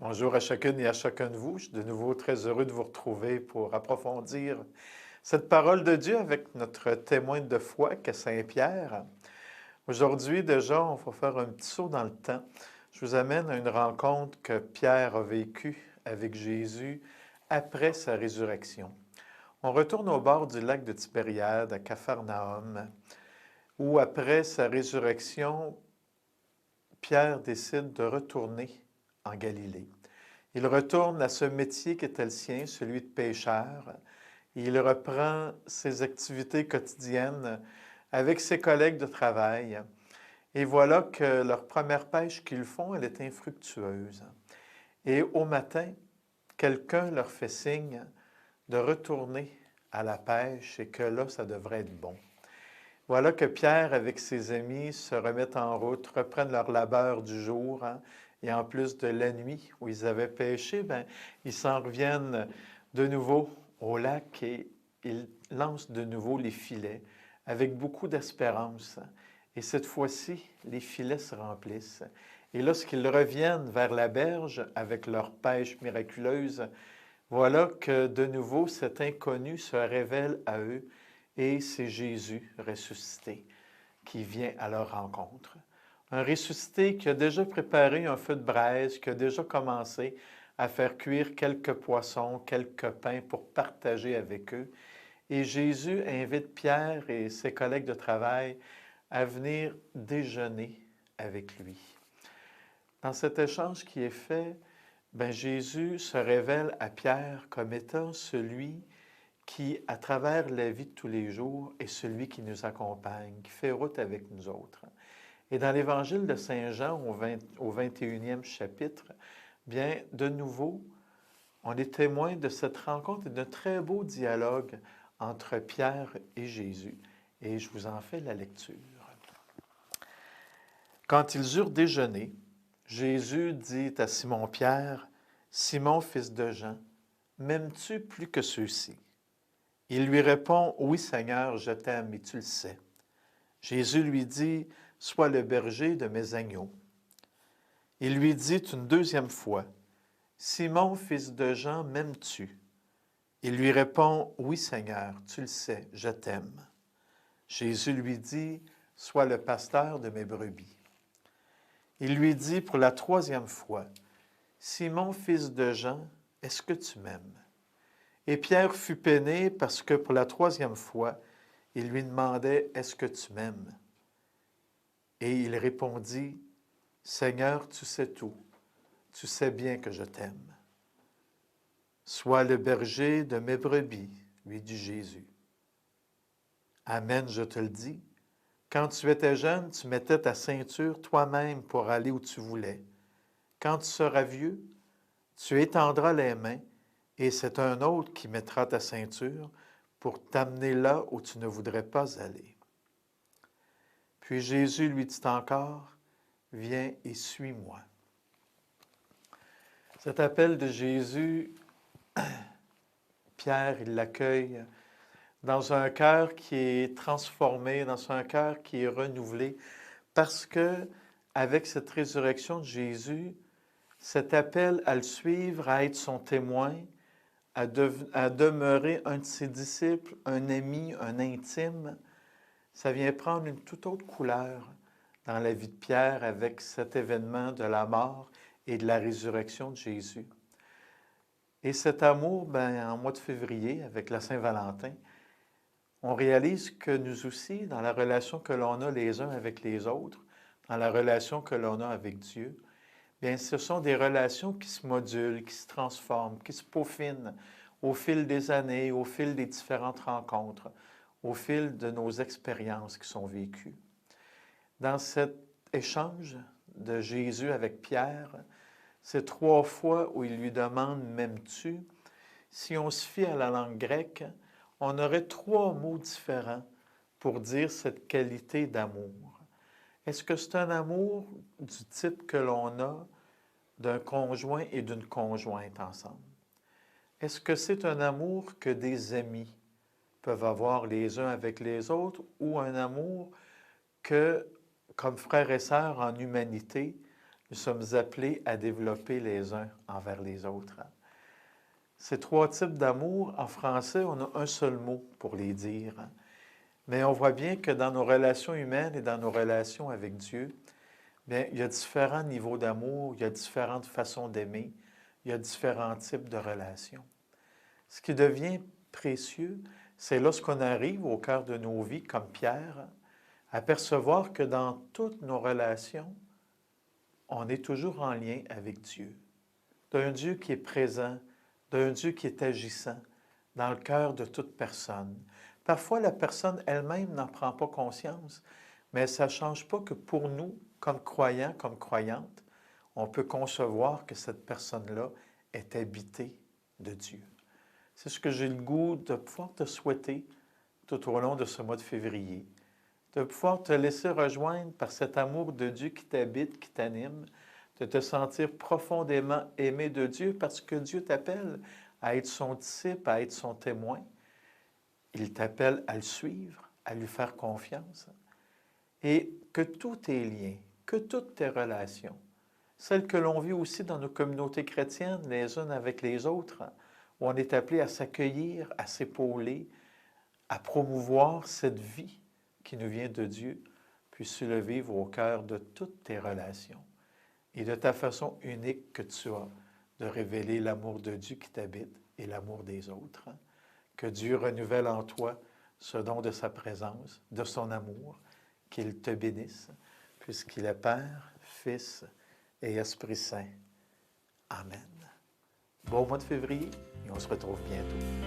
Bonjour à chacune et à chacun de vous. Je suis de nouveau très heureux de vous retrouver pour approfondir cette parole de Dieu avec notre témoin de foi qu'est Saint Pierre. Aujourd'hui, déjà, on va faire un petit saut dans le temps. Je vous amène à une rencontre que Pierre a vécue avec Jésus après sa résurrection. On retourne au bord du lac de Tibériade à Capharnaüm, où après sa résurrection, Pierre décide de retourner en Galilée. Il retourne à ce métier qui était le sien, celui de pêcheur. Il reprend ses activités quotidiennes avec ses collègues de travail. Et voilà que leur première pêche qu'ils font, elle est infructueuse. Et au matin, quelqu'un leur fait signe de retourner à la pêche et que là, ça devrait être bon. Voilà que Pierre, avec ses amis, se remettent en route, reprennent leur labeur du jour, et en plus de la nuit où ils avaient pêché, ils s'en reviennent de nouveau au lac et ils lancent de nouveau les filets avec beaucoup d'espérance. Et cette fois-ci, les filets se remplissent. Et lorsqu'ils reviennent vers la berge avec leur pêche miraculeuse, voilà que de nouveau cet inconnu se révèle à eux et c'est Jésus ressuscité qui vient à leur rencontre. Un ressuscité qui a déjà préparé un feu de braise, qui a déjà commencé à faire cuire quelques poissons, quelques pains pour partager avec eux. Et Jésus invite Pierre et ses collègues de travail à venir déjeuner avec lui. Dans cet échange qui est fait, Jésus se révèle à Pierre comme étant celui qui, à travers la vie de tous les jours, est celui qui nous accompagne, qui fait route avec nous autres. Et dans l'Évangile de Saint Jean, au 21e chapitre, bien, de nouveau, on est témoin de cette rencontre et d'un très beau dialogue entre Pierre et Jésus. Et je vous en fais la lecture. Quand ils eurent déjeuné, Jésus dit à Simon-Pierre, « Simon, fils de Jean, m'aimes-tu plus que ceux-ci? » Il lui répond, « Oui, Seigneur, je t'aime et tu le sais. » Jésus lui dit, « Sois le berger de mes agneaux. » Il lui dit une deuxième fois, « Simon, fils de Jean, m'aimes-tu? » Il lui répond, « Oui, Seigneur, tu le sais, je t'aime. » Jésus lui dit, « Sois le pasteur de mes brebis. » Il lui dit pour la troisième fois, « Simon, fils de Jean, est-ce que tu m'aimes? » Et Pierre fut peiné parce que pour la troisième fois, il lui demandait, « Est-ce que tu m'aimes? » Et il répondit, « Seigneur, tu sais tout, tu sais bien que je t'aime. » « Sois le berger de mes brebis, lui dit Jésus. « Amen, je te le dis, quand tu étais jeune, tu mettais ta ceinture toi-même pour aller où tu voulais. Quand tu seras vieux, tu étendras les mains et c'est un autre qui mettra ta ceinture pour t'amener là où tu ne voudrais pas aller. » Puis Jésus lui dit encore, « Viens et suis-moi. » Cet appel de Jésus, Pierre, il l'accueille dans un cœur qui est transformé, dans un cœur qui est renouvelé, parce que avec cette résurrection de Jésus, cet appel à le suivre, à être son témoin, à demeurer un de ses disciples, un ami, un intime, ça vient prendre une toute autre couleur dans la vie de Pierre avec cet événement de la mort et de la résurrection de Jésus. Et cet amour, en mois de février, avec la Saint-Valentin, on réalise que nous aussi, dans la relation que l'on a les uns avec les autres, dans la relation que l'on a avec Dieu, bien, ce sont des relations qui se modulent, qui se transforment, qui se peaufinent au fil des années, au fil des différentes rencontres, au fil de nos expériences qui sont vécues. Dans cet échange de Jésus avec Pierre, ces 3 fois où il lui demande « M'aimes-tu ?» Si on se fie à la langue grecque, on aurait 3 mots différents pour dire cette qualité d'amour. Est-ce que c'est un amour du type que l'on a d'un conjoint et d'une conjointe ensemble? Est-ce que c'est un amour que des amis peuvent avoir les uns avec les autres ou un amour que, comme frères et sœurs en humanité, nous sommes appelés à développer les uns envers les autres. Ces trois types d'amour, en français, on a un seul mot pour les dire. Mais on voit bien que dans nos relations humaines et dans nos relations avec Dieu, bien, il y a différents niveaux d'amour, il y a différentes façons d'aimer, il y a différents types de relations. Ce qui devient précieux, c'est lorsqu'on arrive au cœur de nos vies, comme Pierre, à percevoir que dans toutes nos relations, on est toujours en lien avec Dieu. D'un Dieu qui est présent, d'un Dieu qui est agissant dans le cœur de toute personne. Parfois, la personne elle-même n'en prend pas conscience, mais ça ne change pas que pour nous, comme croyants, comme croyantes, on peut concevoir que cette personne-là est habitée de Dieu. C'est ce que j'ai le goût de pouvoir te souhaiter tout au long de ce mois de février, de pouvoir te laisser rejoindre par cet amour de Dieu qui t'habite, qui t'anime, de te sentir profondément aimé de Dieu parce que Dieu t'appelle à être son disciple, à être son témoin. Il t'appelle à le suivre, à lui faire confiance. Et que tous tes liens, que toutes tes relations, celles que l'on vit aussi dans nos communautés chrétiennes, les unes avec les autres, où on est appelé à s'accueillir, à s'épauler, à promouvoir cette vie qui nous vient de Dieu, puisses-tu le vivre au cœur de toutes tes relations et de ta façon unique que tu as de révéler l'amour de Dieu qui t'habite et l'amour des autres. Que Dieu renouvelle en toi ce don de sa présence, de son amour, qu'il te bénisse, puisqu'il est Père, Fils et Esprit Saint. Amen. Bon mois de février et on se retrouve bientôt.